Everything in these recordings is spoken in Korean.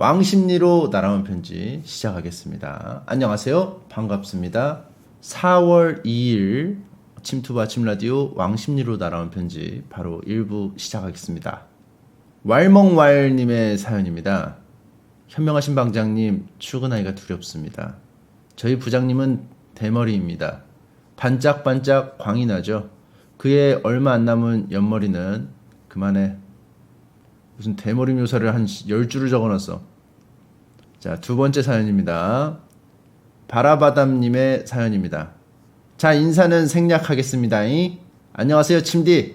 왕심리로 날아온 편지 시작하겠습니다. 안녕하세요. 반갑습니다. 4월 2일 침투바 침라디오 왕심리로 날아온 편지 바로 1부 시작하겠습니다. 왈멍왈님의 사연입니다. 현명하신 방장님, 출근하기가 두렵습니다. 저희 부장님은 대머리입니다. 반짝반짝 광이 나죠. 그의 얼마 안 남은 옆머리는 그만해. 무슨 대머리 묘사를 한 10줄을 적어놨어. 자, 두 번째 사연입니다. 바라바담님의 사연입니다. 자, 인사는 생략하겠습니다. 안녕하세요, 침디.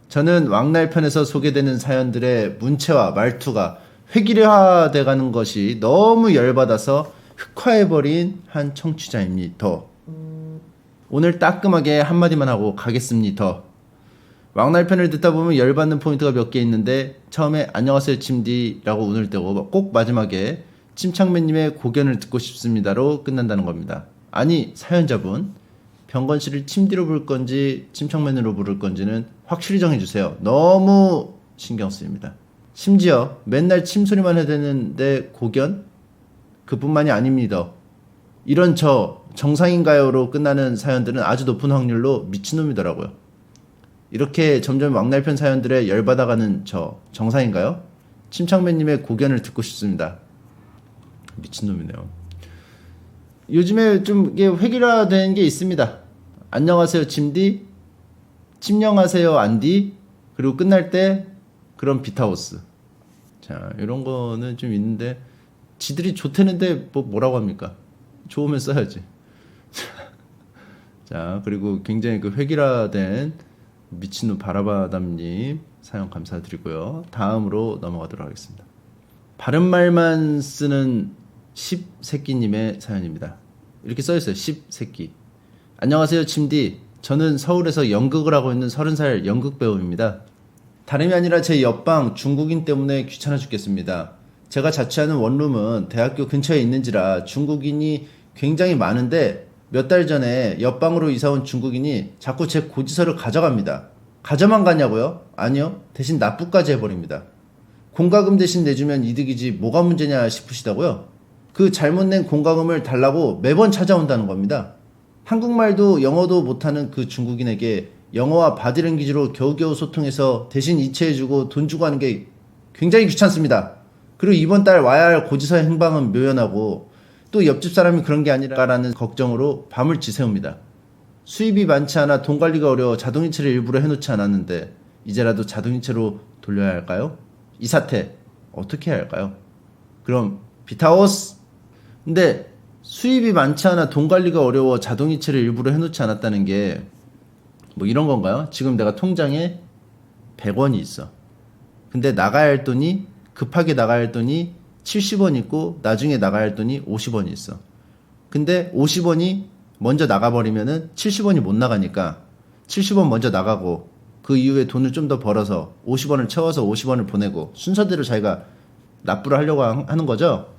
저는 왕날편에서 소개되는 사연들의 문체와 말투가 획일화돼가는 것이 너무 열받아서 흑화해버린 한 청취자입니다. 오늘 따끔하게 한마디만 하고 가겠습니다. 왕날편을 듣다 보면 열받는 포인트가 몇 개 있는데 처음에 안녕하세요 침디라고 운을 떼고 꼭 마지막에 침착맨님의 고견을 듣고 싶습니다로 끝난다는 겁니다. 아니 사연자분, 병건씨를 침디로 부를 건지 침착맨으로 부를 건지는 확실히 정해주세요. 너무 신경 쓰입니다. 심지어 맨날 침소리만 해대는데 고견? 그뿐만이 아닙니다. 이런 저 정상인가요로 끝나는 사연들은 아주 높은 확률로 미친놈이더라고요. 이렇게 점점 왕날편 사연들에 열받아가는 저 정상인가요? 침착맨님의 고견을 듣고 싶습니다. 미친놈이네요. 요즘에 좀 이게 획일화된 게 있습니다. 안녕하세요 침디, 침령하세요 안디, 그리고 끝날 때 그런 비타오스. 자, 이런 거는 좀 있는데 지들이 좋다는데 뭐라고 합니까? 좋으면 써야지. 자, 그리고 굉장히 그 획일화된 미친놈 바라바담님 사연 감사드리고요. 다음으로 넘어가도록 하겠습니다. 바른말만 쓰는 10새끼님의 사연입니다. 이렇게 써있어요. 10새끼. 안녕하세요 침디. 저는 서울에서 연극을 하고 있는 30살 연극배우입니다. 다름이 아니라 제 옆방 중국인 때문에 귀찮아 죽겠습니다. 제가 자취하는 원룸은 대학교 근처에 있는지라 중국인이 굉장히 많은데 몇 달 전에 옆방으로 이사온 중국인이 자꾸 제 고지서를 가져갑니다. 가져만 가냐고요? 아니요. 대신 납부까지 해버립니다. 공과금 대신 내주면 이득이지 뭐가 문제냐 싶으시다고요? 그 잘못 낸 공과금을 달라고 매번 찾아온다는 겁니다. 한국말도 영어도 못하는 그 중국인에게 영어와 바디랭귀지로 겨우겨우 소통해서 대신 이체해주고 돈 주고 하는 게 굉장히 귀찮습니다. 그리고 이번 달 와야 할 고지서의 행방은 묘연하고 또 옆집 사람이 그런 게 아니라라는 걱정으로 밤을 지새웁니다. 수입이 많지 않아 돈 관리가 어려워 자동이체를 일부러 해놓지 않았는데 이제라도 자동이체로 돌려야 할까요? 이 사태 어떻게 해야 할까요? 그럼 비타오스! 근데 수입이 많지 않아 돈 관리가 어려워 자동이체를 일부러 해놓지 않았다는 게 뭐 이런 건가요? 지금 내가 통장에 100원이 있어. 근데 나가야 할 돈이 급하게 나가야 할 돈이 70원 있고 나중에 나가야 할 돈이 50원이 있어. 근데 50원이 먼저 나가버리면은 70원이 못 나가니까 70원 먼저 나가고 그 이후에 돈을 좀 더 벌어서 50원을 채워서 50원을 보내고 순서대로 자기가 납부를 하려고 하는 거죠.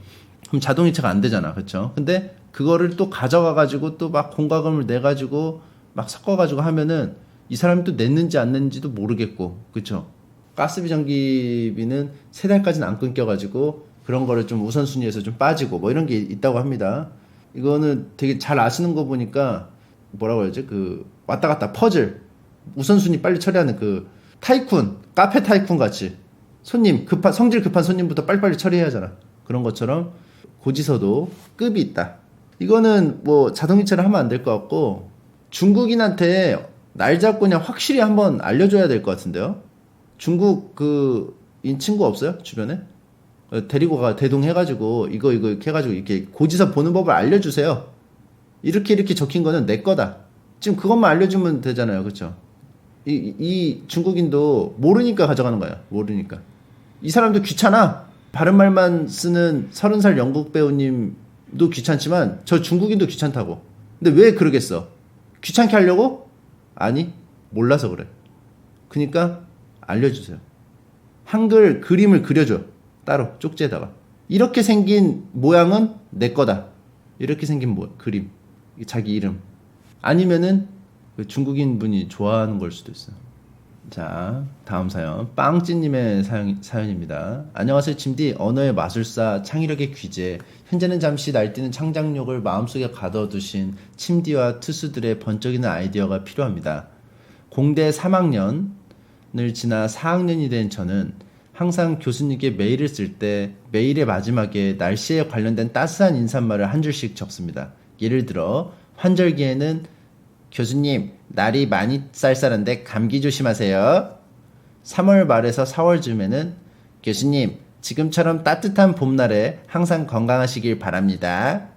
그럼 자동이체가 안 되잖아. 그렇죠? 근데 그거를 또 가져가가지고 또 막 공과금을 내가지고 막 섞어가지고 하면은 이 사람이 또 냈는지 안 냈는지도 모르겠고, 그렇죠? 가스비 전기비는 3달까지는 안 끊겨가지고 그런 거를 좀 우선순위에서 좀 빠지고 뭐 이런 게 있다고 합니다. 이거는 되게 잘 아시는 거 보니까 뭐라고 해야지? 그 왔다 갔다 퍼즐 우선순위 빨리 처리하는 그 타이쿤, 카페 타이쿤 같이 손님 성질 급한 손님부터 빨리빨리 처리해야 하잖아. 그런 것처럼 고지서도 급이 있다. 이거는 뭐 자동이체를 하면 안 될 것 같고 중국인한테 날 잡고 그냥 확실히 한번 알려줘야 될 것 같은데요. 중국 인 친구 없어요? 주변에? 데리고 가 대동해가지고 이거 이렇게 해가지고 이렇게 고지서 보는 법을 알려주세요. 이렇게 적힌 거는 내 거다. 지금 그것만 알려주면 되잖아요. 그렇죠? 이 중국인도 모르니까 가져가는 거야. 모르니까. 이 사람도 귀찮아. 바른말만 쓰는 30살 영국 배우님도 귀찮지만 저 중국인도 귀찮다고. 근데 왜 그러겠어? 귀찮게 하려고? 아니, 몰라서 그래. 그러니까 알려주세요. 한글 그림을 그려줘. 따로 쪽지에다가. 이렇게 생긴 모양은 내 거다. 이렇게 생긴 그림. 자기 이름. 아니면은 그 중국인 분이 좋아하는 걸 수도 있어요. 자, 다음 사연. 빵찌님의 사연입니다. 안녕하세요, 침디. 언어의 마술사, 창의력의 귀재. 현재는 잠시 날뛰는 창작력을 마음속에 가둬두신 침디와 투수들의 번쩍이는 아이디어가 필요합니다. 공대 3학년을 지나 4학년이 된 저는 항상 교수님께 메일을 쓸 때 메일의 마지막에 날씨에 관련된 따스한 인사말을 한 줄씩 적습니다. 예를 들어 환절기에는 교수님, 날이 많이 쌀쌀한데 감기 조심하세요. 3월 말에서 4월 즈음에는 교수님, 지금처럼 따뜻한 봄날에 항상 건강하시길 바랍니다.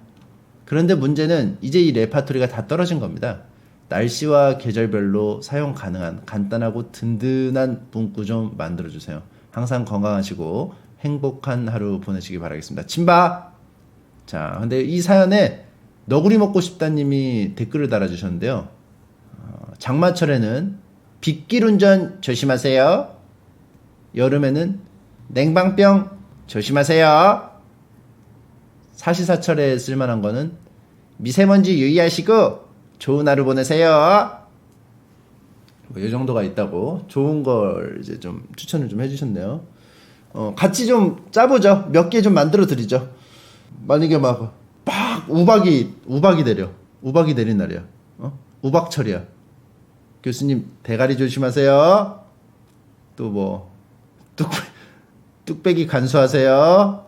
그런데 문제는 이제 이 레파토리가 다 떨어진 겁니다. 날씨와 계절별로 사용 가능한 간단하고 든든한 문구 좀 만들어주세요. 항상 건강하시고 행복한 하루 보내시기 바라겠습니다. 침바! 자, 근데 이 사연에 너구리 먹고 싶다님이 댓글을 달아주셨는데요. 장마철에는 빗길 운전 조심하세요. 여름에는 냉방병 조심하세요. 사시사철에 쓸만한 거는 미세먼지 유의하시고 좋은 하루 보내세요. 뭐 이 정도가 있다고 좋은 걸 이제 좀 추천을 좀 해주셨네요. 같이 좀 짜보죠. 몇 개 좀 만들어 드리죠. 만약에 막 우박이 내려. 우박이 내린 날이야. 우박철이야. 교수님 대가리 조심하세요. 또 뭐 뚝배기 간수하세요.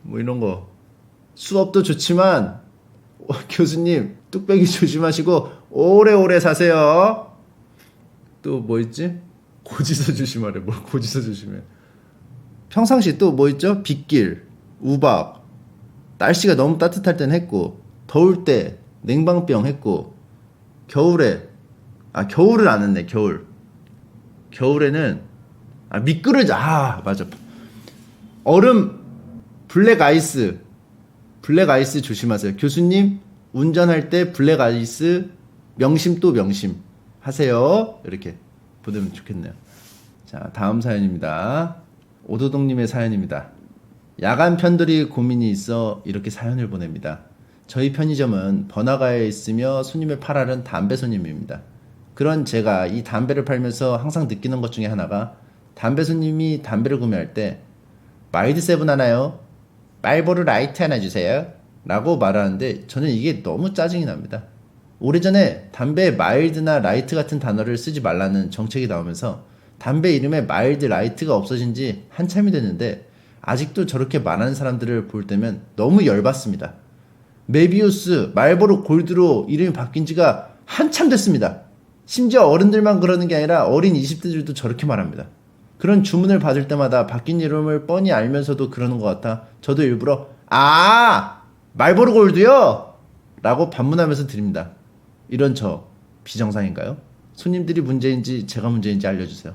뭐 이런 거. 수업도 좋지만 교수님 뚝배기 조심하시고 오래오래 사세요. 또 뭐 있지? 고지서 조심하래. 뭘 고지서 조심해. 평상시 또 뭐 있죠? 빗길, 우박. 날씨가 너무 따뜻할 땐 했고, 더울 때 냉방병 했고, 겨울에 겨울을 안 했네. 겨울에는 미끄러져. 맞아. 얼음, 블랙 아이스 조심하세요. 교수님 운전할 때 블랙 아이스 명심 또 명심 하세요. 이렇게 보내면 좋겠네요. 자, 다음 사연입니다. 오도동님의 사연입니다. 야간 편들이 고민이 있어 이렇게 사연을 보냅니다. 저희 편의점은 번화가에 있으며 손님의 8할은 담배 손님입니다. 그런 제가 이 담배를 팔면서 항상 느끼는 것 중에 하나가 담배 손님이 담배를 구매할 때 마일드 세븐 하나요? 말보로 라이트 하나 주세요. 라고 말하는데 저는 이게 너무 짜증이 납니다. 오래전에 담배에 마일드나 라이트 같은 단어를 쓰지 말라는 정책이 나오면서 담배 이름에 마일드 라이트가 없어진 지 한참이 됐는데 아직도 저렇게 말하는 사람들을 볼 때면 너무 열받습니다. 메비우스, 말보로 골드로 이름이 바뀐 지가 한참 됐습니다. 심지어 어른들만 그러는 게 아니라 어린 20대들도 저렇게 말합니다. 그런 주문을 받을 때마다 바뀐 이름을 뻔히 알면서도 그러는 것 같아 저도 일부러 말보로 골드요? 라고 반문하면서 드립니다. 이런 저 비정상인가요? 손님들이 문제인지 제가 문제인지 알려주세요.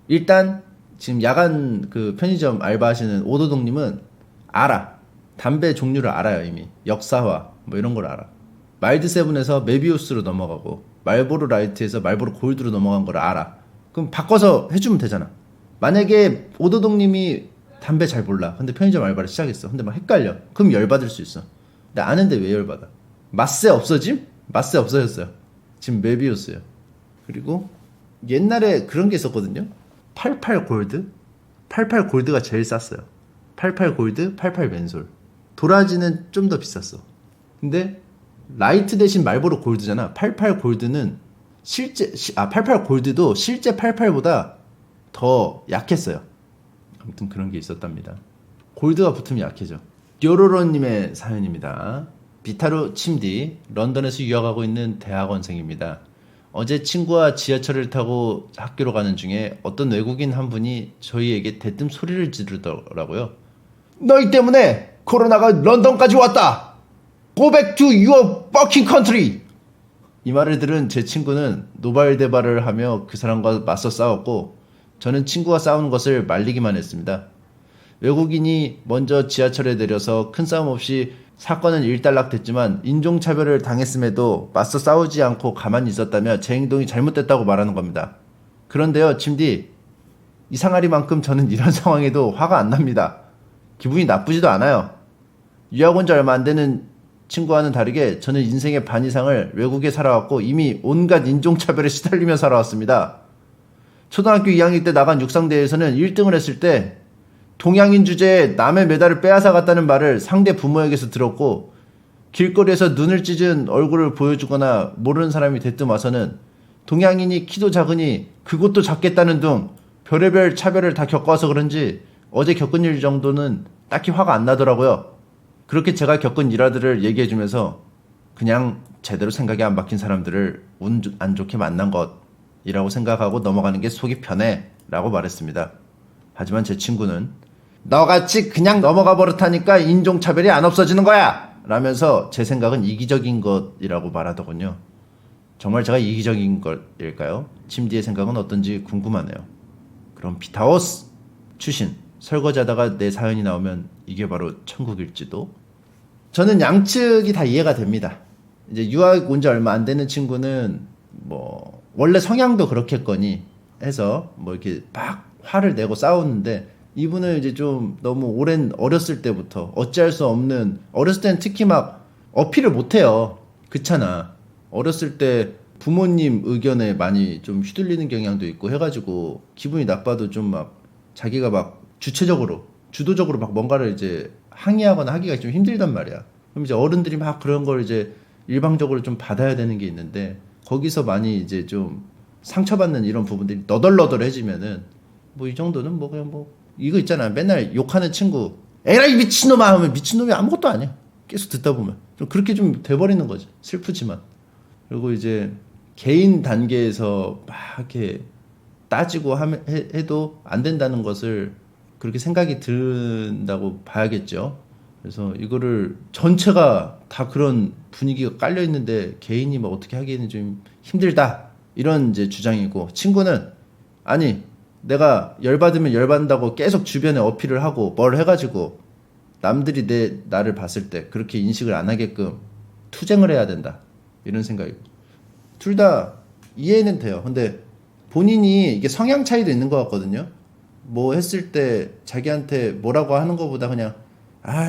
일단 지금 야간 그 편의점 알바하시는 오도동님은 알아. 담배 종류를 알아요. 이미 역사화 뭐 이런 걸 알아. 마일드 세븐에서 메비우스로 넘어가고 말보로 라이트에서 말보로 골드로 넘어간 걸 알아. 그럼 바꿔서 해주면 되잖아. 만약에 오도동님이 담배 잘 몰라. 근데 편의점 알바를 시작했어. 근데 막 헷갈려. 그럼 열받을 수 있어. 근데 아는데 왜 열받아? 맛세 없어짐? 맛세 없어졌어요. 지금 메비우스예요. 그리고 옛날에 그런 게 있었거든요. 88 골드? 88 골드가 제일 쌌어요. 88 골드, 88 맨솔. 도라지는 좀 더 비쌌어. 근데 라이트 대신 말보로 골드잖아. 88 골드는 88 골드도 실제 88보다 더 약했어요. 아무튼 그런 게 있었답니다. 골드가 붙으면 약해져. 뾰로로님의 사연입니다. 비타루 침디, 런던에서 유학하고 있는 대학원생입니다. 어제 친구와 지하철을 타고 학교로 가는 중에 어떤 외국인 한 분이 저희에게 대뜸 소리를 지르더라고요. 너희 때문에 코로나가 런던까지 왔다. Go back to your fucking country. 이 말을 들은 제 친구는 노발대발을 하며 그 사람과 맞서 싸웠고 저는 친구가 싸우는 것을 말리기만 했습니다. 외국인이 먼저 지하철에 내려서 큰 싸움 없이 사건은 일단락됐지만 인종차별을 당했음에도 맞서 싸우지 않고 가만히 있었다며 제 행동이 잘못됐다고 말하는 겁니다. 그런데요, 침디, 이상하리만큼 저는 이런 상황에도 화가 안 납니다. 기분이 나쁘지도 않아요. 유학 온 지 얼마 안 되는 친구와는 다르게 저는 인생의 반 이상을 외국에 살아왔고 이미 온갖 인종차별에 시달리며 살아왔습니다. 초등학교 2학년 때 나간 육상대회에서는 1등을 했을 때 동양인 주제에 남의 메달을 빼앗아 갔다는 말을 상대 부모에게서 들었고, 길거리에서 눈을 찢은 얼굴을 보여주거나 모르는 사람이 대뜸 와서는 동양인이 키도 작으니 그것도 작겠다는 등 별의별 차별을 다 겪어와서 그런지 어제 겪은 일 정도는 딱히 화가 안 나더라고요. 그렇게 제가 겪은 일화들을 얘기해주면서 그냥 제대로 생각이 안 박힌 사람들을 운 안 좋게 만난 것이라고 생각하고 넘어가는 게 속이 편해 라고 말했습니다. 하지만 제 친구는 너같이 그냥 넘어가 버릇하니까 인종차별이 안 없어지는 거야 라면서 제 생각은 이기적인 것이라고 말하더군요. 정말 제가 이기적인 걸일까요? 침디의 생각은 어떤지 궁금하네요. 그럼 비타오스 추신, 설거지하다가 내 사연이 나오면 이게 바로 천국일지도. 저는 양측이 다 이해가 됩니다. 이제 유학 온 지 얼마 안 되는 친구는 뭐 원래 성향도 그렇겠거니 해서 뭐 이렇게 막 화를 내고 싸우는데, 이분은 이제 좀 너무 오랜 어렸을 때부터 어찌할 수 없는, 어렸을 때는 특히 막 어필을 못해요. 그렇잖아. 어렸을 때 부모님 의견에 많이 좀 휘둘리는 경향도 있고 해가지고 기분이 나빠도 좀 막 자기가 막 주도적으로 막 뭔가를 이제 항의하거나 하기가 좀 힘들단 말이야. 그럼 이제 어른들이 막 그런 걸 이제 일방적으로 좀 받아야 되는 게 있는데, 거기서 많이 이제 좀 상처받는 이런 부분들이 너덜너덜해지면은 뭐 이 정도는 뭐 그냥 뭐 이거 있잖아. 맨날 욕하는 친구, 에라이 미친놈아 하면 미친놈이 아무것도 아니야. 계속 듣다 보면 좀 그렇게 좀 돼버리는 거지. 슬프지만. 그리고 이제 개인 단계에서 막 이렇게 따지고 해도 안 된다는 것을 그렇게 생각이 든다고 봐야겠죠. 그래서 이거를 전체가 다 그런 분위기가 깔려 있는데 개인이 뭐 어떻게 하기에는 좀 힘들다 이런 이제 주장이고, 친구는 아니 내가 열받으면 열받는다고 계속 주변에 어필을 하고 뭘 해가지고 남들이 나를 봤을 때 그렇게 인식을 안 하게끔 투쟁을 해야 된다 이런 생각이고, 둘 다 이해는 돼요. 근데 본인이 이게 성향 차이도 있는 것 같거든요. 뭐 했을 때 자기한테 뭐라고 하는 것보다 그냥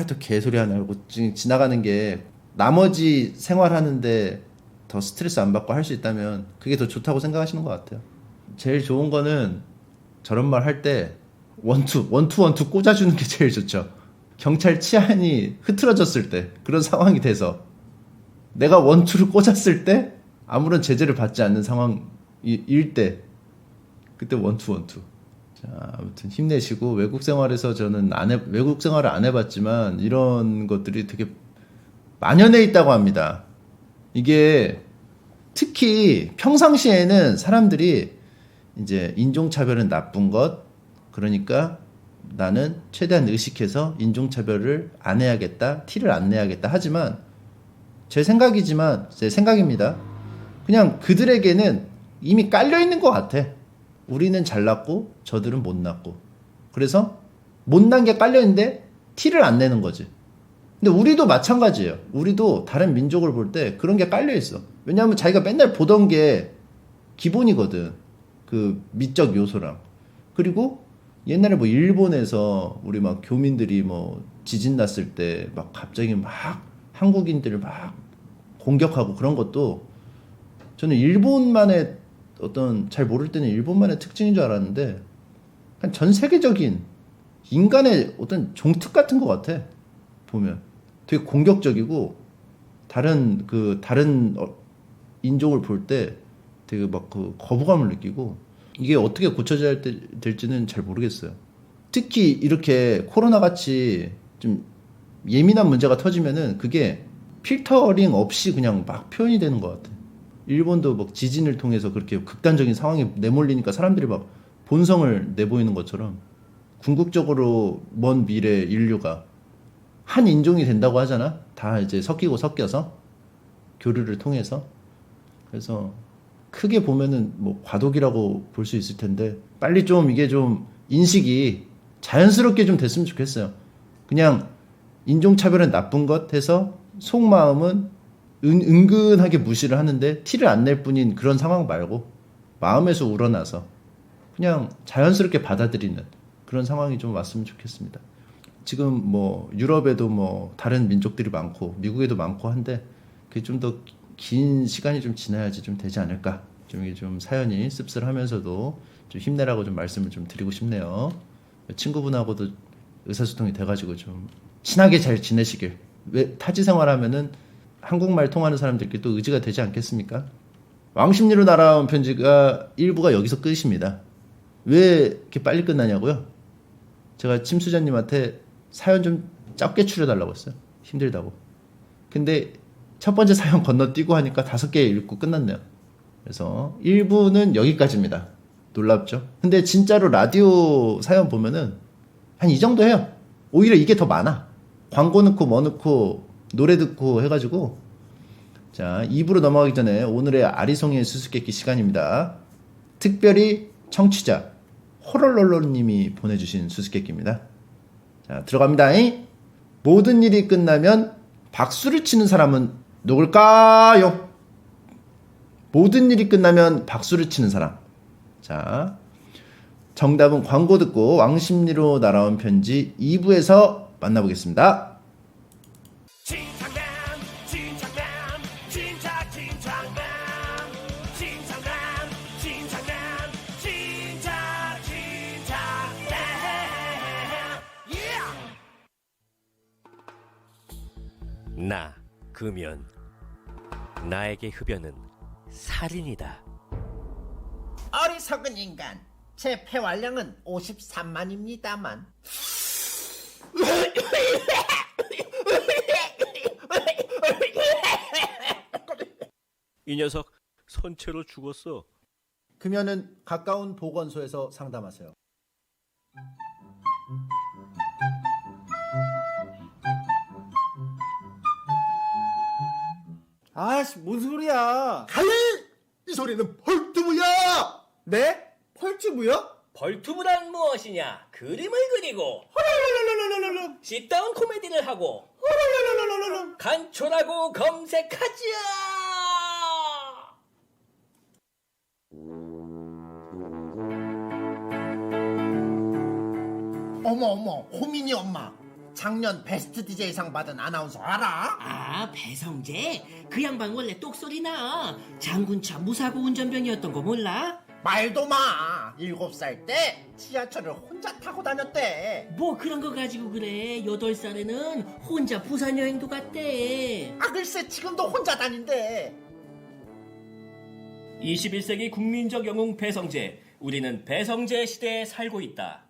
또 개소리 하나 하고 지나가는 게 나머지 생활하는데 더 스트레스 안 받고 할 수 있다면 그게 더 좋다고 생각하시는 것 같아요. 제일 좋은 거는 저런 말 할 때 원투 꽂아주는 게 제일 좋죠. 경찰 치안이 흐트러졌을 때, 그런 상황이 돼서 내가 원투를 꽂았을 때 아무런 제재를 받지 않는 상황일 때, 그때 원투. 자, 아무튼 힘내시고, 외국 생활에서 저는 외국 생활을 안 해봤지만 이런 것들이 되게 만연해 있다고 합니다. 이게 특히 평상시에는 사람들이 이제 인종차별은 나쁜 것, 그러니까 나는 최대한 의식해서 인종차별을 안 해야겠다, 티를 안 내야겠다 하지만, 제 생각입니다. 그냥 그들에게는 이미 깔려 있는 것 같아. 우리는 잘났고 저들은 못났고, 그래서 못난 게 깔려 있는데 티를 안 내는 거지. 근데 우리도 마찬가지예요. 우리도 다른 민족을 볼 때 그런 게 깔려 있어. 왜냐하면 자기가 맨날 보던 게 기본이거든. 그 미적 요소랑. 그리고 옛날에 뭐 일본에서 우리 막 교민들이 뭐 지진 났을 때 막 갑자기 막 한국인들을 막 공격하고 그런 것도, 저는 일본만의 어떤, 잘 모를 때는 일본만의 특징인 줄 알았는데 그냥 전 세계적인 인간의 어떤 종특 같은 것 같아. 보면 되게 공격적이고, 다른 인종을 볼 때 되게 막 그 거부감을 느끼고, 이게 어떻게 고쳐져야 될지는 잘 모르겠어요. 특히 이렇게 코로나 같이 좀 예민한 문제가 터지면은 그게 필터링 없이 그냥 막 표현이 되는 것 같아. 일본도 막 지진을 통해서 그렇게 극단적인 상황에 내몰리니까 사람들이 막 본성을 내보이는 것처럼 궁극적으로 먼 미래 인류가 한 인종이 된다고 하잖아. 다 이제 섞여서 교류를 통해서. 그래서 크게 보면은 뭐 과도기라고 볼 수 있을 텐데, 빨리 좀 이게 좀 인식이 자연스럽게 좀 됐으면 좋겠어요. 그냥 인종차별은 나쁜 것 해서 속마음은 은근하게 무시를 하는데 티를 안 낼 뿐인 그런 상황 말고, 마음에서 우러나서 그냥 자연스럽게 받아들이는 그런 상황이 좀 왔으면 좋겠습니다. 지금 뭐 유럽에도 뭐 다른 민족들이 많고 미국에도 많고 한데, 그게 좀 더 긴 시간이 좀 지나야지 좀 되지 않을까. 좀 이게 좀 사연이 씁쓸하면서도 좀 힘내라고 좀 말씀을 좀 드리고 싶네요. 친구분하고도 의사소통이 돼가지고 좀 친하게 잘 지내시길. 왜 타지 생활하면은 한국말 통하는 사람들끼리 또 의지가 되지 않겠습니까? 왕십리로 날아온 편지가 1부가 여기서 끝입니다. 왜 이렇게 빨리 끝나냐고요? 제가 침수자님한테 사연 좀 짧게 추려달라고 했어요. 힘들다고. 근데 첫 번째 사연 건너뛰고 하니까 5개 읽고 끝났네요. 그래서 1부는 여기까지입니다. 놀랍죠? 근데 진짜로 라디오 사연 보면은 한 이 정도 해요. 오히려 이게 더 많아. 광고 넣고 뭐 넣고 노래 듣고 해가지고. 자, 2부로 넘어가기 전에 오늘의 아리송이의 수수께끼 시간입니다. 특별히 청취자 호롤롤로님이 보내주신 수수께끼입니다. 자, 들어갑니다. 모든 일이 끝나면 박수를 치는 사람은 누굴까요? 모든 일이 끝나면 박수를 치는 사람. 자, 정답은 광고 듣고 왕십리로 날아온 편지 2부에서 만나보겠습니다. 나, 금연. 나에게 흡연은 살인이다. 어리석은 인간, 제 폐활량은 53만입니다만. 이 녀석 선체로 죽었어. 금연은 가까운 보건소에서 상담하세요. 아씨, 뭔 소리야? 하이! 이 소리는 벌두부야! 네? 펄튜브요? 벌투브란 무엇이냐? 그림을 그리고 씻다운 코미디를 하고 간초라고 검색하자. 어머, 호민이 엄마. 작년 베스트 DJ상 받은 아나운서 알아? 아, 배성재? 그 양반 원래 똑소리 나. 장군차 무사고 운전병이었던 거 몰라? 말도 마. 7살 때 지하철을 혼자 타고 다녔대. 뭐 그런 거 가지고 그래. 8살에는 혼자 부산 여행도 갔대. 아, 글쎄 지금도 혼자 다닌대. 21세기 국민적 영웅 배성재. 우리는 배성재 시대에 살고 있다.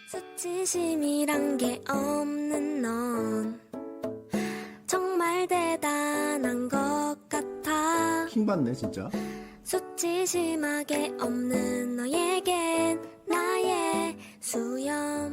수치심이란 게 없는 넌 정말 대단한 것 같아. 킹받네 진짜. 수치심하게 없는 너에겐 나의 수염이라도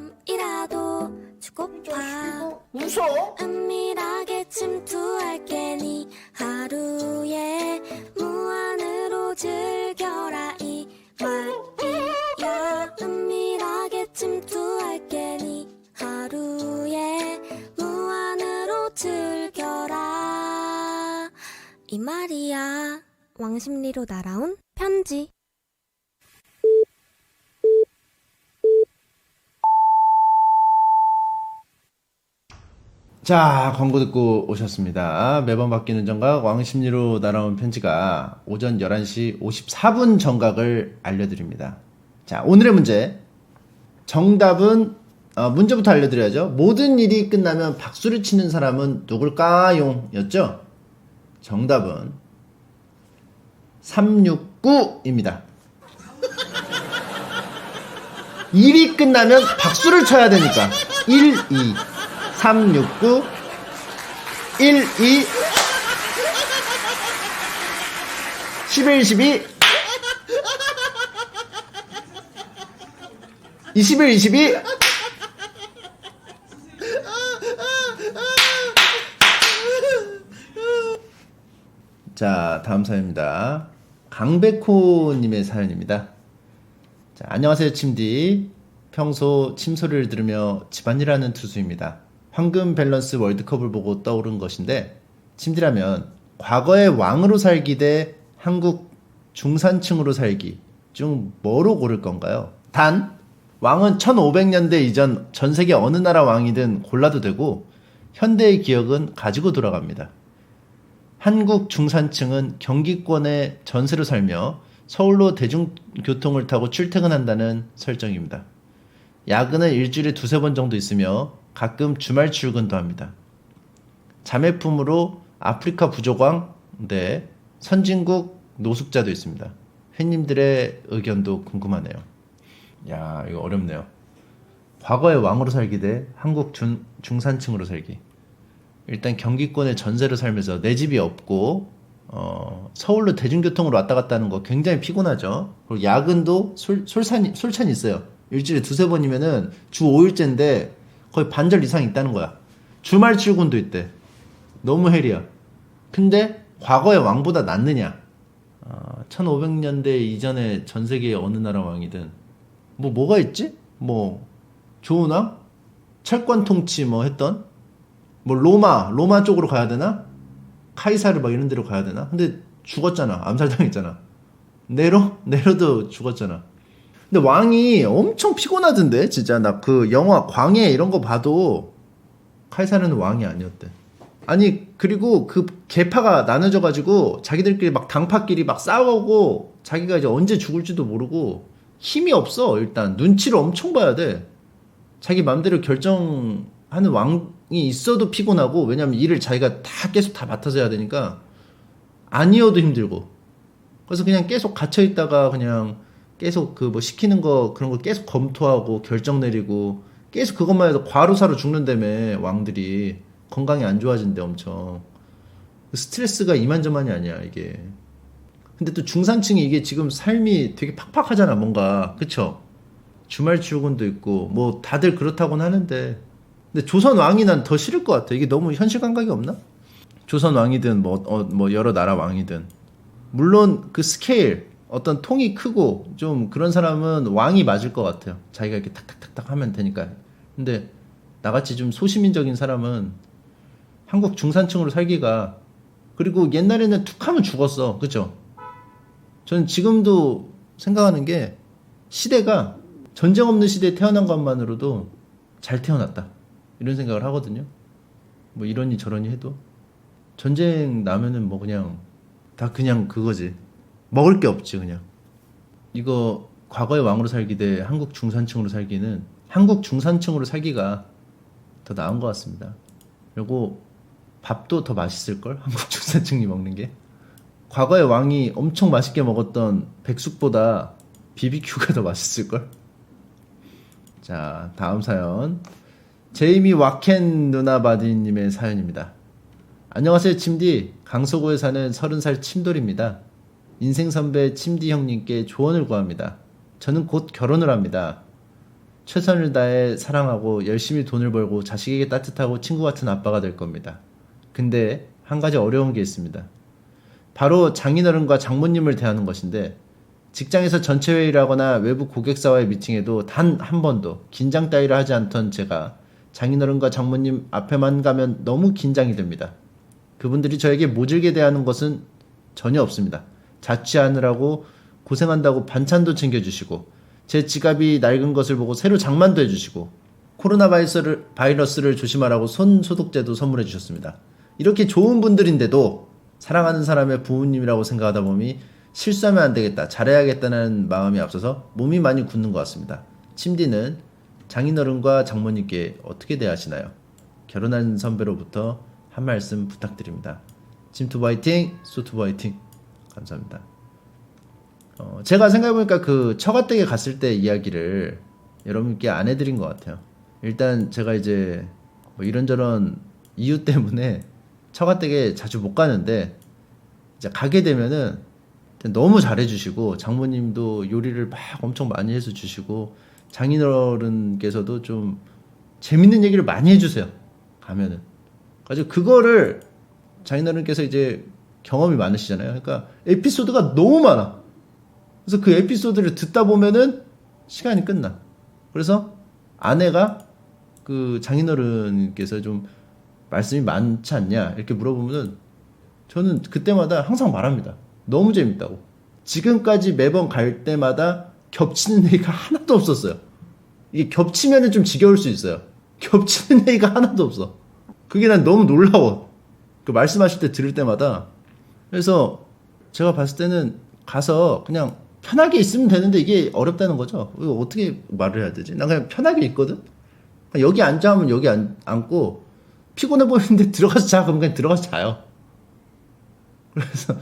주고파. 웃어? 은밀하게 침투할게 네 하루에 무한으로 즐겨라 이 말이야. 은밀하게 침투할게 네 하루에 무한으로 즐겨라 이 말이야. 왕십리로 날아온 편지. 자, 광고 듣고 오셨습니다. 매번 바뀌는 정각 왕십리로 날아온 편지가 오전 11시 54분 정각을 알려드립니다. 자, 오늘의 문제. 정답은 문제부터 알려드려야죠. 모든 일이 끝나면 박수를 치는 사람은 누굴까요? 였죠? 정답은 369입니다. 일이 끝나면 박수를 쳐야 되니까 1, 2, 369 1, 2 11, 12 21, 22 자, 다음 사연입니다. 강백호님의 사연입니다. 자, 안녕하세요 침디. 평소 침소리를 들으며 집안일하는 투수입니다. 황금 밸런스 월드컵을 보고 떠오른 것인데, 침디라면 과거의 왕으로 살기 대 한국 중산층으로 살기 중 뭐로 고를 건가요? 단 왕은 1500년대 이전 전 세계 어느 나라 왕이든 골라도 되고 현대의 기억은 가지고 돌아갑니다. 한국 중산층은 경기권의 전세로 살며 서울로 대중교통을 타고 출퇴근한다는 설정입니다. 야근은 일주일에 2-3번 정도 있으며 가끔 주말 출근도 합니다. 자매품으로 아프리카 부족왕, 네, 선진국 노숙자도 있습니다. 팬님들의 의견도 궁금하네요. 야, 이거 어렵네요. 과거의 왕으로 살기 대 한국 중산층으로 살기. 일단 경기권의 전세로 살면서 내 집이 없고 서울로 대중교통으로 왔다 갔다 하는 거 굉장히 피곤하죠. 그리고 야근도 솔찬히 있어요. 일주일에 2-3번이면은 주 5일째인데 거의 반절 이상 있다는 거야. 주말 출근도 있대. 너무 헬이야. 근데 과거의 왕보다 낫느냐? 1500년대 이전에 전 세계의 어느 나라 왕이든 뭐가 있지? 뭐 좋은 왕? 철권 통치 뭐 했던? 뭐 로마 쪽으로 가야 되나? 카이사르 막 이런 데로 가야 되나? 근데 죽었잖아. 암살당했잖아. 네로도 죽었잖아. 근데 왕이 엄청 피곤하던데 진짜. 나 그 영화 광해 이런 거 봐도 카이사르는 왕이 아니었대. 아니 그리고 그 계파가 나눠져 가지고 자기들끼리 막 당파끼리 막 싸우고 자기가 이제 언제 죽을지도 모르고 힘이 없어. 일단 눈치를 엄청 봐야 돼. 자기 맘대로 결정하는 왕이 있어도 피곤하고, 왜냐면 일을 자기가 계속 다 맡아서 해야 되니까 아니어도 힘들고. 그래서 그냥 계속 갇혀 있다가 그냥 계속 그 뭐 시키는 거 그런 거 계속 검토하고 결정 내리고 계속 그것만 해도 과로사로 죽는다며. 왕들이 건강이 안 좋아진대 엄청. 스트레스가 이만저만이 아니야 이게. 근데 또 중산층이 이게 지금 삶이 되게 팍팍하잖아 뭔가. 그쵸? 주말 출근도 있고 뭐 다들 그렇다고는 하는데, 근데 조선 왕이 난 더 싫을 것 같아. 이게 너무 현실 감각이 없나? 조선 왕이든 뭐 여러 나라 왕이든, 물론 그 스케일 어떤 통이 크고 좀 그런 사람은 왕이 맞을 것 같아요. 자기가 이렇게 탁탁탁탁 하면 되니까. 근데 나같이 좀 소시민적인 사람은 한국 중산층으로 살기가, 그리고 옛날에는 툭 하면 죽었어. 그쵸? 저는 지금도 생각하는 게, 시대가 전쟁 없는 시대에 태어난 것만으로도 잘 태어났다 이런 생각을 하거든요. 뭐 이러니 저러니 해도 전쟁 나면은 뭐 그냥 다 그냥 그거지. 먹을 게 없지 그냥. 이거 과거의 왕으로 살기 대 한국 중산층으로 살기는 한국 중산층으로 살기가 더 나은 것 같습니다. 그리고 밥도 더 맛있을걸? 한국 중산층이 먹는 게. 과거의 왕이 엄청 맛있게 먹었던 백숙보다 BBQ가 더 맛있을걸? 자, 다음 사연. 제이미 와켄 누나바디님의 사연입니다. 안녕하세요 침디. 강서구에 사는 30살 침돌입니다. 인생 선배 침디 형님께 조언을 구합니다. 저는 곧 결혼을 합니다. 최선을 다해 사랑하고 열심히 돈을 벌고 자식에게 따뜻하고 친구 같은 아빠가 될 겁니다. 근데 한 가지 어려운 게 있습니다. 바로 장인어른과 장모님을 대하는 것인데, 직장에서 전체 회의를 하거나 외부 고객사와의 미팅에도 단 한 번도 긴장 따위를 하지 않던 제가 장인어른과 장모님 앞에만 가면 너무 긴장이 됩니다. 그분들이 저에게 모질게 대하는 것은 전혀 없습니다. 자취하느라고 고생한다고 반찬도 챙겨주시고, 제 지갑이 낡은 것을 보고 새로 장만도 해주시고, 코로나 바이러스를 조심하라고 손 소독제도 선물해 주셨습니다. 이렇게 좋은 분들인데도 사랑하는 사람의 부모님이라고 생각하다 보니 실수하면 안 되겠다, 잘해야겠다는 마음이 앞서서 몸이 많이 굳는 것 같습니다. 침디는 장인어른과 장모님께 어떻게 대하시나요? 결혼한 선배로부터 한 말씀 부탁드립니다. 침투브 화이팅, 소투브 화이팅. 감사합니다. 제가 생각해보니까 그 처가댁에 갔을 때 이야기를 여러분께 안 해드린 것 같아요. 일단 제가 이제 뭐 이런저런 이유 때문에 처가댁에 자주 못 가는데, 이제 가게 되면은 너무 잘해주시고, 장모님도 요리를 막 엄청 많이 해서 주시고, 장인어른께서도 좀 재밌는 얘기를 많이 해주세요. 가면은. 그래서 그거를 장인어른께서 이제 경험이 많으시잖아요. 그러니까 에피소드가 너무 많아. 그래서 그 에피소드를 듣다 보면은 시간이 끝나. 그래서 아내가 그 장인어른께서 좀 말씀이 많지 않냐 이렇게 물어보면은 저는 그때마다 항상 말합니다. 너무 재밌다고. 지금까지 매번 갈 때마다 겹치는 얘기가 하나도 없었어요. 이게 겹치면은 좀 지겨울 수 있어요. 겹치는 얘기가 하나도 없어. 그게 난 너무 놀라워. 그 말씀하실 때 들을 때마다 그래서 제가 봤을 때는 가서 그냥 편하게 있으면 되는데 이게 어렵다는 거죠. 이거 어떻게 말을 해야 되지? 난 그냥 편하게 있거든. 여기 앉아 하면 여기 앉고 피곤해 보이는데 들어가서 자 그러면 그냥 들어가서 자요. 그래서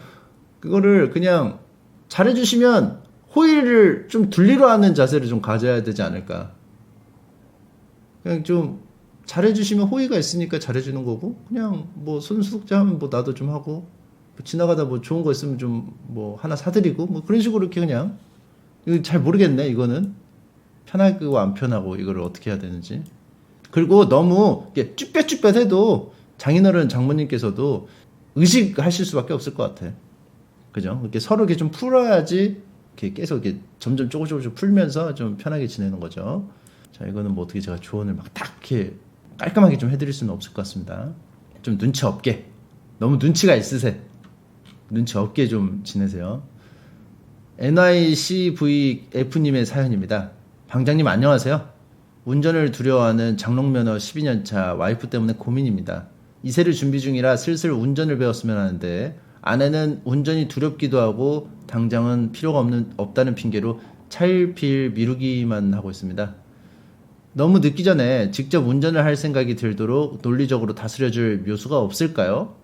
그거를 그냥 잘해주시면 호의를 좀 둘리로 하는 자세를 좀 가져야 되지 않을까. 그냥 좀 잘해주시면 호의가 있으니까 잘해주는 거고, 그냥 뭐 손수독자 하면 뭐 나도 좀 하고, 뭐 지나가다 뭐 좋은 거 있으면 좀 뭐 하나 사드리고, 뭐 그런 식으로 이렇게 그냥. 이거 잘 모르겠네, 이거는. 편하고 안 편하고 이거를 어떻게 해야 되는지. 그리고 너무 이렇게 쭈뼛쭈뼛 해도 장인어른 장모님께서도 의식하실 수밖에 없을 것 같아. 그죠? 이렇게 서로 이렇게 좀 풀어야지 이렇게 계속 이렇게 점점 조금씩 풀면서 좀 편하게 지내는 거죠. 자, 이거는 뭐 어떻게 제가 조언을 막 딱 이렇게 깔끔하게 좀 해드릴 수는 없을 것 같습니다. 좀 눈치 없게. 너무 눈치가 있으세요. 눈치 없게 좀 지내세요. NICVF님의 사연입니다. 방장님 안녕하세요. 운전을 두려워하는 장롱면허 12년차 와이프 때문에 고민입니다. 이세를 준비 중이라 슬슬 운전을 배웠으면 하는데 아내는 운전이 두렵기도 하고 당장은 필요가 없다는 핑계로 차일피일 미루기만 하고 있습니다. 너무 늦기 전에 직접 운전을 할 생각이 들도록 논리적으로 다스려줄 묘수가 없을까요?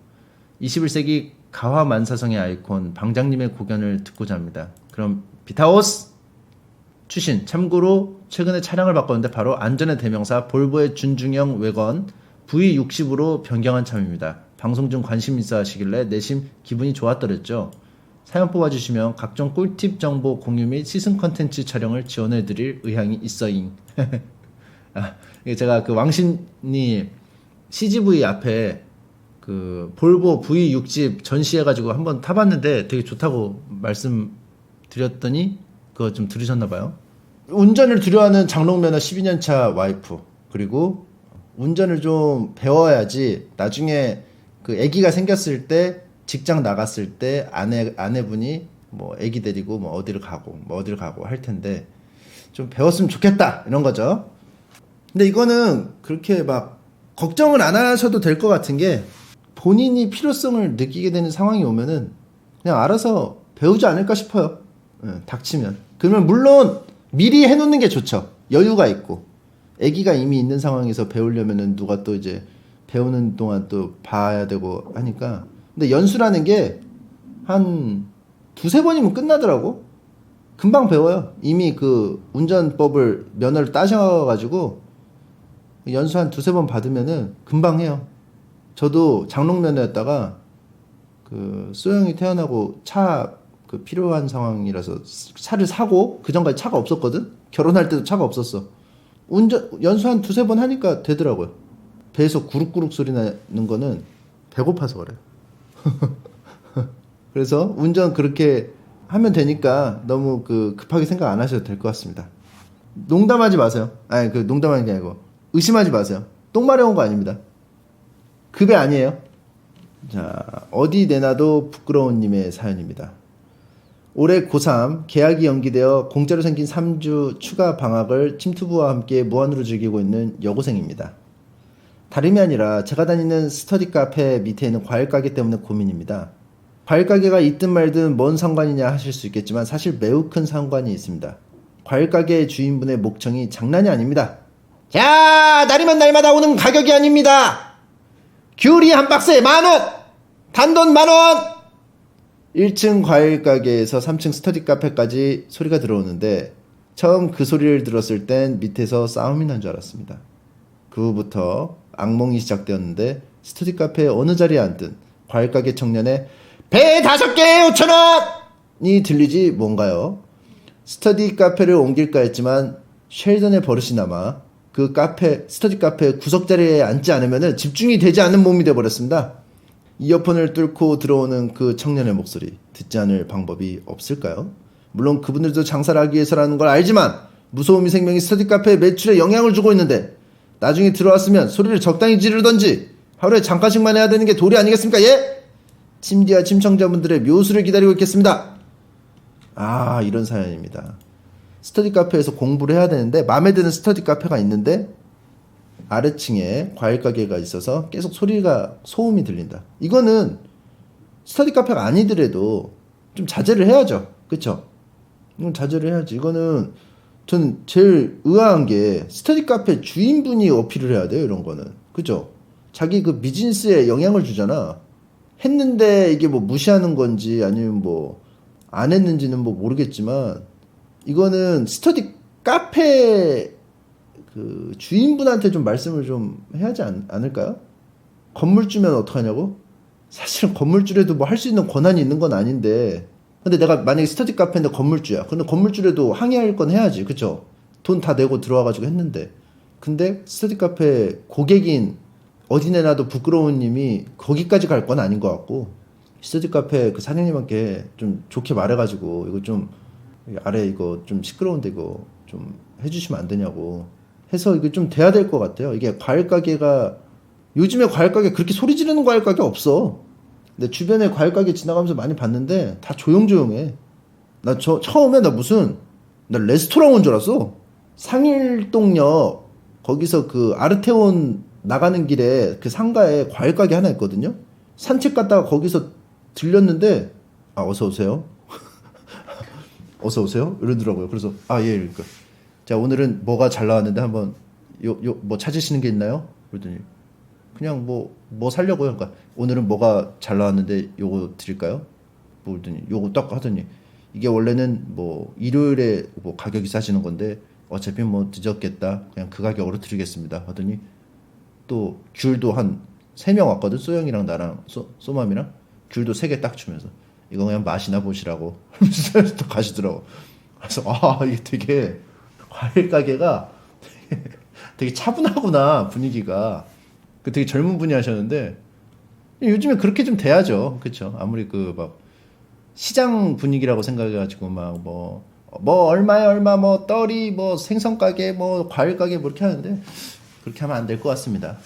21세기 가화만사성의 아이콘 방장님의 고견을 듣고자 합니다. 그럼 비타오스 추신. 참고로 최근에 차량을 바꿨는데 바로 안전의 대명사 볼보의 준중형 외건 V60으로 변경한 참입니다. 방송 중 관심 있어 하시길래 내심 기분이 좋았더랬죠. 사연 뽑아주시면 각종 꿀팁 정보 공유 및 시승 컨텐츠 촬영을 지원해드릴 의향이 있어잉. 제가 그 왕신이 CGV 앞에 그 볼보 V60 전시해가지고 한번 타봤는데 되게 좋다고 말씀드렸더니 그거 좀 들으셨나봐요. 운전을 두려워하는 장롱면허 12년차 와이프, 그리고 운전을 좀 배워야지 나중에 그 아기가 생겼을 때 직장 나갔을 때 아내분이 뭐 아기 데리고 뭐 어디를 가고 할 텐데 좀 배웠으면 좋겠다 이런 거죠. 근데 이거는 그렇게 막 걱정을 안 하셔도 될 것 같은 게 본인이 필요성을 느끼게 되는 상황이 오면은 그냥 알아서 배우지 않을까 싶어요. 닥치면. 그러면 물론 미리 해놓는 게 좋죠. 여유가 있고. 아기가 이미 있는 상황에서 배우려면은 누가 또 이제 배우는 동안 또 봐야 되고 하니까. 근데 연수라는 게 한 두세 번이면 끝나더라고. 금방 배워요. 이미 그 운전법을 면허를 따셔가지고 연수 한 두세 번 받으면은 금방 해요. 저도 장롱면허였다가 그 소영이 태어나고 차 그 필요한 상황이라서 차를 사고 그 전까지 차가 없었거든. 결혼할 때도 차가 없었어. 연수 한 두세 번 하니까 되더라고요. 배에서 구룩구룩 소리 나는 거는 배고파서 그래. 그래서 운전 그렇게 하면 되니까 너무 그 급하게 생각 안 하셔도 될 것 같습니다. 농담하지 마세요. 아니 그 농담하는 게 아니고 의심하지 마세요. 똥 마려운 거 아닙니다. 급여 아니에요. 자, 어디 내놔도 부끄러운 님의 사연입니다. 올해 고3 개학이 연기되어 공짜로 생긴 3주 추가 방학을 침투부와 함께 무한으로 즐기고 있는 여고생입니다. 다름이 아니라 제가 다니는 스터디 카페 밑에 있는 과일 가게 때문에 고민입니다. 과일 가게가 있든 말든 뭔 상관이냐 하실 수 있겠지만 사실 매우 큰 상관이 있습니다. 과일 가게 주인분의 목청이 장난이 아닙니다. 자, 날이면 날마다 오는 가격이 아닙니다. 귤이 한 박스에 10,000원! 단돈 10,000원! 1층 과일 가게에서 3층 스터디 카페까지 소리가 들어오는데 처음 그 소리를 들었을 땐 밑에서 싸움이 난 줄 알았습니다. 그 후부터 악몽이 시작되었는데 스터디 카페의 어느 자리에 앉든 과일 가게 청년의 배 5개에 5,000원이 들리지 뭔가요? 스터디 카페를 옮길까 했지만 쉘던의 버릇이 남아 그 스터디 카페 구석자리에 앉지 않으면 집중이 되지 않는 몸이 되어버렸습니다. 이어폰을 뚫고 들어오는 그 청년의 목소리 듣지 않을 방법이 없을까요? 물론 그분들도 장사를 하기 위해서라는 걸 알지만 무서움이 생명이 스터디 카페의 매출에 영향을 주고 있는데 나중에 들어왔으면 소리를 적당히 지르던지 하루에 잠깐씩만 해야 되는 게 도리 아니겠습니까? 예? 침디와 침청자분들의 묘수를 기다리고 있겠습니다. 아, 이런 사연입니다. 스터디 카페에서 공부를 해야 되는데 마음에 드는 스터디 카페가 있는데 아래층에 과일 가게가 있어서 계속 소음이 들린다. 이거는 스터디 카페가 아니더라도 좀 자제를 해야죠. 그쵸? 자제를 해야지. 이거는 전 제일 의아한 게 스터디 카페 주인분이 어필을 해야 돼요. 이런 거는. 그죠? 자기 그 비즈니스에 영향을 주잖아. 했는데 이게 뭐 무시하는 건지 아니면 뭐 안 했는지는 뭐 모르겠지만 이거는 스터디 카페 그 주인분한테 좀 말씀을 좀 해야 하지 않을까요? 건물주면 어떡하냐고? 사실 건물주라도 뭐 할 수 있는 권한이 있는 건 아닌데 근데 내가 만약에 스터디 카페인데 건물주야. 근데 건물주라도 항의할 건 해야지. 그쵸? 돈 다 내고 들어와가지고 했는데 근데 스터디 카페 고객인 어디 내놔도 부끄러운 님이 거기까지 갈 건 아닌 것 같고 스터디 카페 그 사장님한테 좀 좋게 말해가지고 이거 좀 아래 이거 좀 시끄러운데 이거 좀 해주시면 안 되냐고 해서 이게 좀 돼야 될 것 같아요. 이게 과일 가게가 요즘에 과일 가게 그렇게 소리 지르는 과일 가게 없어. 근데 주변에 과일 가게 지나가면서 많이 봤는데 다 조용조용해. 처음에 나 레스토랑 온 줄 알았어. 상일동역 거기서 그 아르테온 나가는 길에 그 상가에 과일 가게 하나 있거든요. 산책 갔다가 거기서 들렸는데 아 어서 오세요. 어서 오세요. 이러더라고요. 그래서 아 예 그러니까 자 오늘은 뭐가 잘 나왔는데 한번 뭐 찾으시는 게 있나요? 그러더니 그냥 뭐 살려고요. 그러니까 오늘은 뭐가 잘 나왔는데 요거 드릴까요? 뭐 그러더니 요거 딱 하더니 이게 원래는 뭐 일요일에 뭐 가격이 싸지는 건데 어차피 뭐 늦었겠다. 그냥 그 가격으로 드리겠습니다. 하더니 또 귤도 한 3명 왔거든. 소영이랑 나랑 소맘이랑 귤도 3개 딱 주면서 이거 그냥 맛이나 보시라고 또 가시더라고. 그래서 아 이게 되게 과일 가게가 되게 차분하구나 분위기가. 그 되게 젊은 분이 하셨는데 요즘에 그렇게 좀 돼야죠. 그렇죠? 아무리 그 막 시장 분위기라고 생각해가지고 막 뭐 얼마에 얼마 뭐 떨이 뭐 생선 가게 뭐 과일 가게 뭐 이렇게 하는데 그렇게 하면 안 될 것 같습니다.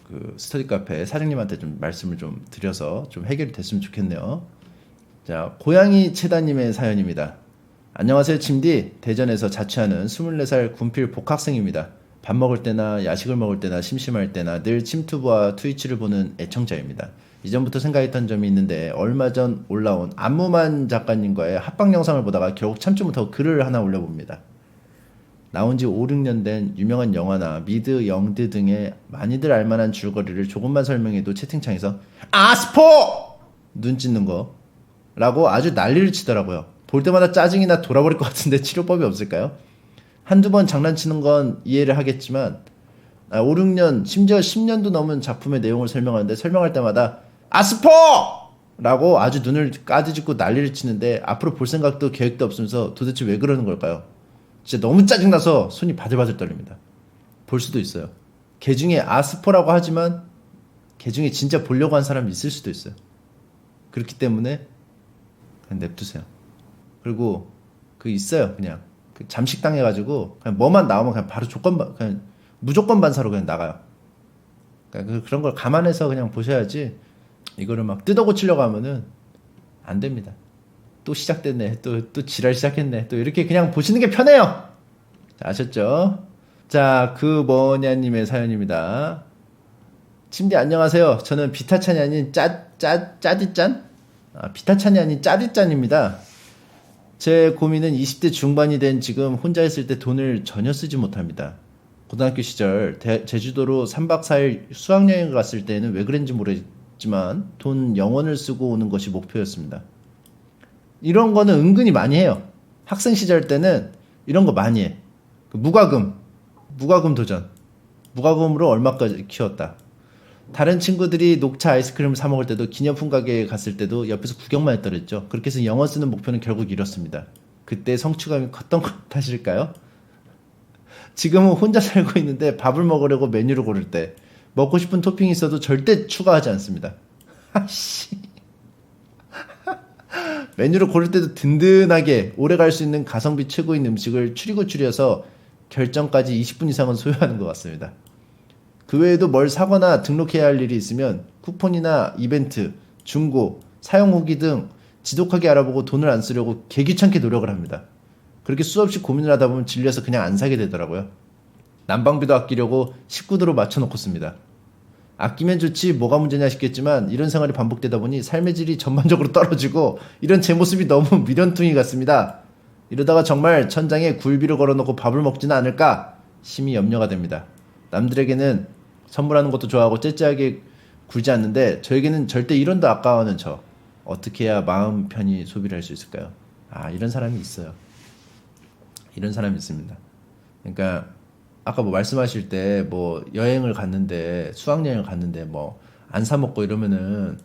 그 스터디 카페 사장님한테 좀 말씀을 좀 드려서 좀 해결이 됐으면 좋겠네요. 자, 고양이 채다님의 사연입니다. 안녕하세요, 침디. 대전에서 자취하는 24살 군필 복학생입니다. 밥 먹을 때나 야식을 먹을 때나 심심할 때나 늘 침투부와 트위치를 보는 애청자입니다. 이전부터 생각했던 점이 있는데 얼마 전 올라온 안무만 작가님과의 합방 영상을 보다가 결국 참지 못하고 글을 하나 올려봅니다. 나온 지 5, 6년 된 유명한 영화나 미드, 영드 등의 많이들 알만한 줄거리를 조금만 설명해도 채팅창에서 아스포! 눈 찢는 거 라고 아주 난리를 치더라고요. 볼 때마다 짜증이나 돌아버릴 것 같은데 치료법이 없을까요? 한두 번 장난치는 건 이해를 하겠지만 5, 6년 심지어 10년도 넘은 작품의 내용을 설명하는데 설명할 때마다 아스포! 라고 아주 눈을 까디짓고 난리를 치는데 앞으로 볼 생각도 계획도 없으면서 도대체 왜 그러는 걸까요? 진짜 너무 짜증나서 손이 바들바들 떨립니다. 볼 수도 있어요. 걔 중에 아스포라고 하지만 걔 중에 진짜 보려고 한 사람이 있을 수도 있어요. 그렇기 때문에 그냥 냅두세요. 그리고 그 있어요. 그냥 그 잠식당해가지고 그냥 뭐만 나오면 그냥 바로 그냥 무조건 반사로 그냥 나가요. 그러니까 그런 걸 감안해서 그냥 보셔야지 이거를 막 뜯어 고치려고 하면은 안 됩니다. 또 시작됐네. 또 지랄 시작했네. 또 이렇게 그냥 보시는 게 편해요. 자, 아셨죠? 자, 그 뭐냐님의 사연입니다. 침대 안녕하세요. 저는 비타찬이 아닌 짜디짠? 비타찬이 아닌 짜디짠입니다. 제 고민은 20대 중반이 된 지금 혼자 있을 때 돈을 전혀 쓰지 못합니다. 고등학교 시절 제주도로 3박 4일 수학여행을 갔을 때는 왜 그랬는지 모르겠지만 돈 0원을 쓰고 오는 것이 목표였습니다. 이런 거는 은근히 많이 해요. 학생 시절 때는 이런 거 많이 해. 무과금 도전. 무과금으로 얼마까지 키웠다. 다른 친구들이 녹차 아이스크림을 사 먹을 때도 기념품 가게에 갔을 때도 옆에서 구경만 했더랬죠. 그렇게 해서 영어 쓰는 목표는 결국 이뤘습니다. 그때 성취감이 컸던 것 탓일까요? 지금은 혼자 살고 있는데 밥을 먹으려고 메뉴를 고를 때 먹고 싶은 토핑이 있어도 절대 추가하지 않습니다. 아씨. 메뉴를 고를 때도 든든하게 오래 갈 수 있는 가성비 최고인 음식을 추리고 결정까지 20분 이상은 소요하는 것 같습니다. 그 외에도 뭘 사거나 등록해야 할 일이 있으면 쿠폰이나 이벤트, 중고, 사용 후기 등 지독하게 알아보고 돈을 안 쓰려고 개귀찮게 노력을 합니다. 그렇게 수없이 고민을 하다 보면 질려서 그냥 안 사게 되더라고요. 난방비도 아끼려고 19도로 맞춰놓고 씁니다. 아끼면 좋지 뭐가 문제냐 싶겠지만 이런 생활이 반복되다 보니 삶의 질이 전반적으로 떨어지고 이런 제 모습이 너무 미련퉁이 같습니다. 이러다가 정말 천장에 굴비를 걸어놓고 밥을 먹지는 않을까 심히 염려가 됩니다. 남들에게는 선물하는 것도 좋아하고 째째하게 굴지 않는데 저에게는 절대 1원도 아까워하는 저. 어떻게 해야 마음 편히 소비를 할 수 있을까요? 아, 이런 사람이 있어요. 이런 사람이 있습니다. 그러니까 아까 뭐 말씀하실 때 뭐 여행을 갔는데 수학여행을 갔는데 뭐 안 사 먹고 이러면은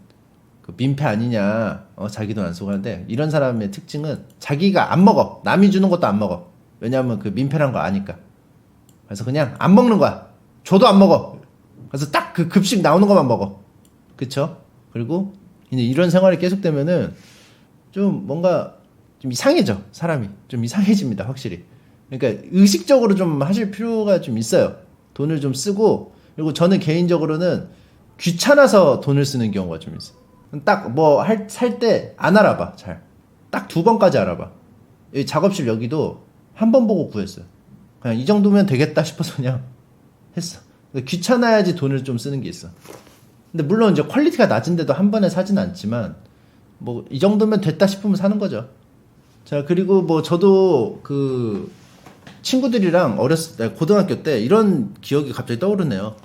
그 민폐 아니냐, 자기 돈 안 쓰고 하는데 이런 사람의 특징은 자기가 안 먹어. 남이 주는 것도 안 먹어. 왜냐하면 그 민폐란 거 아니까. 그래서 그냥 안 먹는 거야. 줘도 안 먹어. 그래서 딱 그 급식 나오는 것만 먹어. 그쵸? 그리고 이제 이런 생활이 계속되면은 좀 뭔가 좀 이상해져. 사람이 좀 이상해집니다. 확실히. 그러니까 의식적으로 좀 하실 필요가 좀 있어요. 돈을 좀 쓰고, 그리고 저는 개인적으로는 귀찮아서 돈을 쓰는 경우가 좀 있어요. 딱 뭐 살 때 안 알아봐. 잘. 딱 2번까지 알아봐. 이 작업실 여기도 한 번 보고 구했어요. 그냥 이 정도면 되겠다 싶어서 그냥 했어. 귀찮아야지 돈을 좀 쓰는 게 있어. 근데 물론 이제 퀄리티가 낮은데도 한 번에 사진 않지만 뭐 이 정도면 됐다 싶으면 사는 거죠. 자, 그리고 뭐 저도 그 친구들이랑 어렸을 때 고등학교 때 이런 기억이 갑자기 떠오르네요.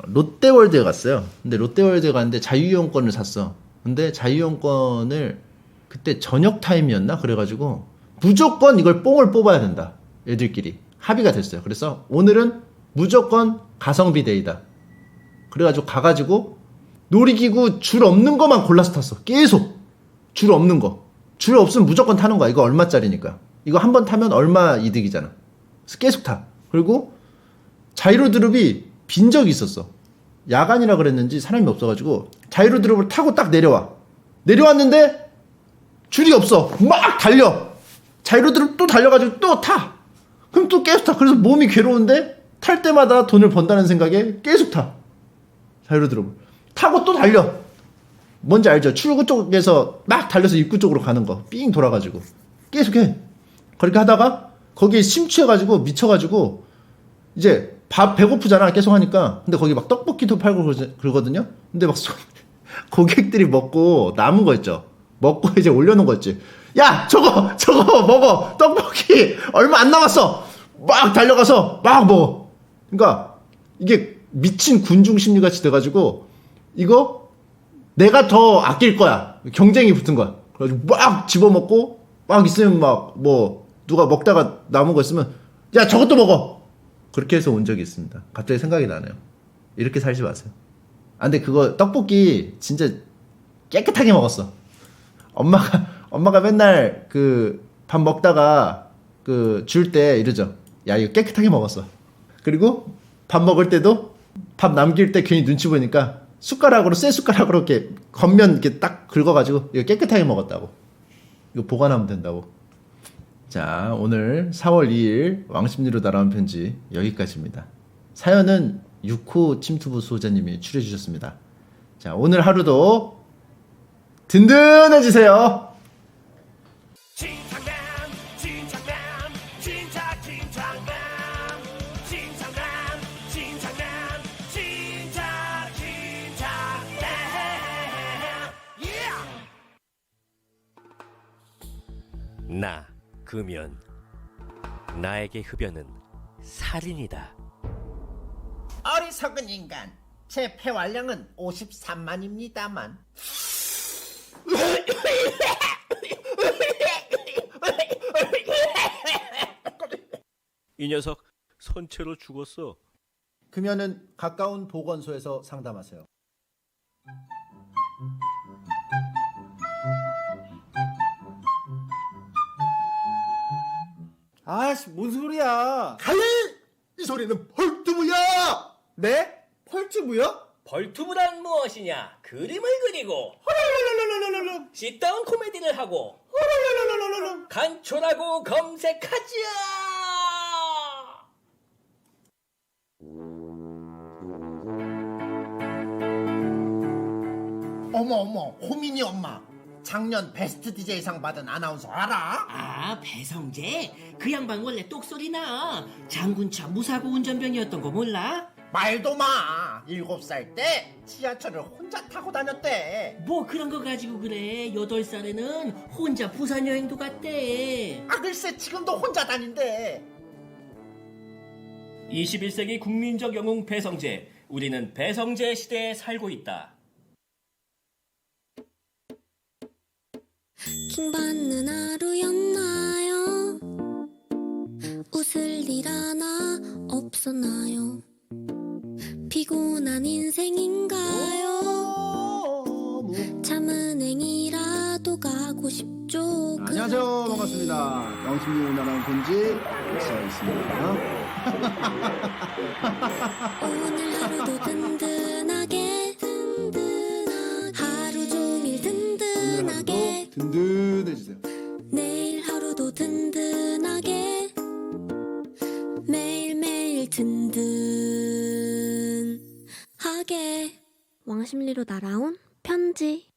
롯데월드에 갔어요. 근데 롯데월드에 갔는데 자유이용권을 샀어. 근데 자유이용권을 그때 저녁 타임이었나? 그래가지고 무조건 이걸 뽕을 뽑아야 된다. 애들끼리 합의가 됐어요. 그래서 오늘은 무조건 가성비 데이다. 그래가지고 가가지고 놀이기구 줄 없는 거만 골라서 탔어. 계속 줄 없는 거. 줄 없으면 무조건 타는 거야. 이거 얼마짜리니까. 이거 한 번 타면 얼마 이득이잖아. 그래서 계속 타. 그리고 자이로드롭이 빈 적이 있었어. 야간이라 그랬는지 사람이 없어가지고 자이로드롭을 타고 딱 내려와. 내려왔는데 줄이 없어. 막 달려. 자이로드롭 또 달려가지고 또 타. 그럼 또 계속 타. 그래서 몸이 괴로운데 탈 때마다 돈을 번다는 생각에 계속 타. 자이로드롭을 타고 또 달려. 뭔지 알죠? 출구 쪽에서 막 달려서 입구 쪽으로 가는 거. 삥 돌아가지고 계속해. 그렇게 하다가 거기에 심취해가지고 미쳐가지고 이제 밥 배고프잖아. 계속 하니까. 근데 거기 막 떡볶이도 팔고 그러거든요. 근데 막 고객들이 먹고 남은 거 있죠. 먹고 이제 올려놓은 거 있지. 야, 저거 먹어. 떡볶이 얼마 안 남았어. 막 달려가서 막 먹어. 그러니까 이게 미친 군중 심리같이 돼가지고 이거 내가 더 아낄 거야. 경쟁이 붙은 거야. 그래가지고 막 집어먹고 막 있으면 막 뭐 누가 먹다가 남은 거 있으면 야, 저것도 먹어. 그렇게 해서 온 적이 있습니다. 갑자기 생각이 나네요. 이렇게 살지 마세요. 아, 근데 그거 떡볶이 진짜 깨끗하게 먹었어. 엄마가 맨날 그 밥 먹다가 그 줄 때 이러죠. 야, 이거 깨끗하게 먹었어. 그리고 밥 먹을 때도 밥 남길 때 괜히 눈치 보니까 숟가락으로 쇠 숟가락으로 이렇게 겉면 이렇게 딱 긁어가지고 이거 깨끗하게 먹었다고. 이거 보관하면 된다고. 자, 오늘 4월 2일 왕십리로 날아온 편지 여기까지입니다. 사연은 6호 침투부 수호자님이 추려주셨습니다. 자, 오늘 하루도 든든해지세요. 나 금연 나에게 흡연은 살인이다. 어리석은 인간. 제 폐활량은 53만입니다만. 이 녀석 선체로 죽었어. 금연은 가까운 보건소에서 상담하세요. 아씨, 뭔 소리야? 가히 이 소리는 벌두부야. 네? 펄튜브요? 벌투브란 무엇이냐? 그림을 그리고 씻다운 코미디를 하고 간초라고 검색하자. 어머, 호민이 엄마. 작년 베스트 DJ상 받은 아나운서 알아? 아, 배성재? 그 양반 원래 똑소리 나. 장군차 무사고 운전병이었던 거 몰라? 말도 마. 7살 때 지하철을 혼자 타고 다녔대. 뭐 그런 거 가지고 그래. 8살에는 혼자 부산 여행도 갔대. 아 글쎄 지금도 혼자 다닌대. 21세기 국민적 영웅 배성재. 우리는 배성재 시대에 살고 있다. 킹받는 하루였나요? 웃을 일 하나 없었나요? 피곤한 인생인가요? 참은행이라도 가고 싶죠. 안녕하세요. 반갑습니다. 왕십리 나라운 편지 시작하겠습니다. 오늘 하루도 든든하게 하루 종일 든든하게 든든해주세요. 내일 하루도 든든하게 매일매일 든든하게 왕십리로 날아온 편지